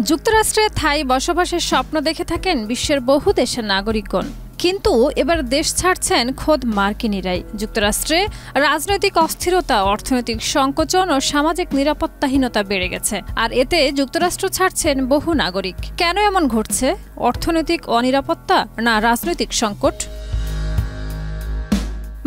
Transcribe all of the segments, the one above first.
যুক্তরাষ্ট্রে থাই বসবাসের স্বপ্ন দেখে থাকেন বিশ্বের বহু দেশের নাগরিকগণ, কিন্তু এবার দেশ ছাড়ছেন খোদ মার্কিনিরাই। যুক্তরাষ্ট্রে রাজনৈতিক অস্থিরতা, অর্থনৈতিক সংকোচন ও সামাজিক নিরাপত্তাহীনতা বেড়ে গেছে, আর এতে যুক্তরাষ্ট্র ছাড়ছেন বহু নাগরিক। কেন এমন ঘটছে? অর্থনৈতিক অনিরাপত্তা না রাজনৈতিক সংকট?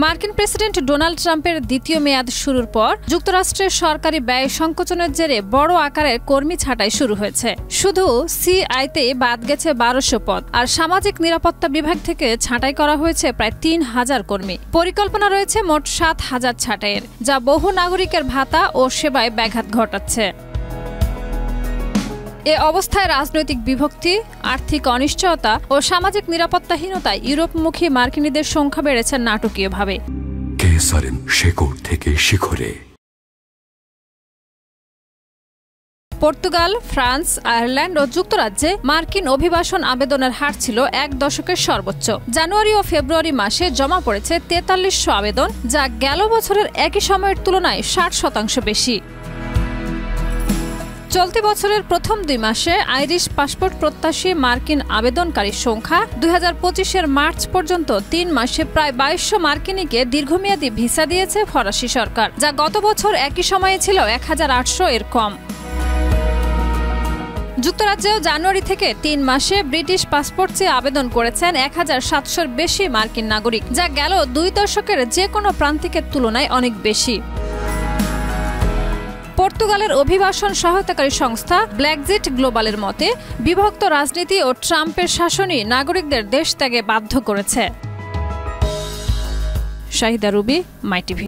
মার্কিন প্রেসিডেন্ট ডোনাল্ড ট্রাম্পের দ্বিতীয় মেয়াদ শুরুর পর যুক্তরাষ্ট্রের সরকারি ব্যয় সংকোচনের জেরে বড় আকারের কর্মী ছাঁটাই শুরু হয়েছে। শুধু সিআইতে বাদ গেছে 1200 পদ, আর সামাজিক নিরাপত্তা বিভাগ থেকে ছাঁটাই করা হয়েছে প্রায় 3000 কর্মী। পরিকল্পনা রয়েছে মোট 7000 ছাঁটাইয়ের, যা বহু নাগরিকের ভাতা ও সেবায় ব্যাঘাত ঘটাচ্ছে। এ অবস্থায় রাজনৈতিক বিভক্তি, আর্থিক অনিশ্চয়তা ও সামাজিক নিরাপত্তাহীনতায় ইউরোপমুখী মার্কিনীদের সংখ্যা বেড়েছে নাটকীয়ভাবে। পর্তুগাল, ফ্রান্স, আয়ারল্যান্ড ও যুক্তরাজ্যে মার্কিন অভিবাসন আবেদনের হার ছিল এক দশকের সর্বোচ্চ। জানুয়ারি ও ফেব্রুয়ারি মাসে জমা পড়েছে 4300 আবেদন, যা গেল বছরের একই সময়ের তুলনায় 60% বেশি। চলতি বছরের প্রথম 2 মাসে আইরিশ পাসপোর্ট প্রত্যাশী মার্কিন আবেদনকারীর সংখ্যা 2025-এর মার্চ পর্যন্ত 3 মাসে প্রায় 2200 মার্কিনীকে দীর্ঘমেয়াদী ভিসা দিয়েছে ফরাসি সরকার, যা গত বছর একই সময়ে ছিল 1800 এর কম। যুক্তরাজ্যেও জানুয়ারি থেকে 3 মাসে ব্রিটিশ পাসপোর্ট চেয়ে আবেদন করেছেন 1700-র বেশি মার্কিন নাগরিক, যা গেল 2 দশকের যে কোনো প্রান্তিকের তুলনায় অনেক বেশি। পর্তুগালের অভিবাসন সহায়তাকারী সংস্থা ব্ল্যাকজেট গ্লোবালের মতে, বিভক্ত রাজনীতি ও ট্রাম্পের শাসনই নাগরিকদের দেশ ত্যাগে বাধ্য করেছে। শাহিদা রুবি, মাই টিভি।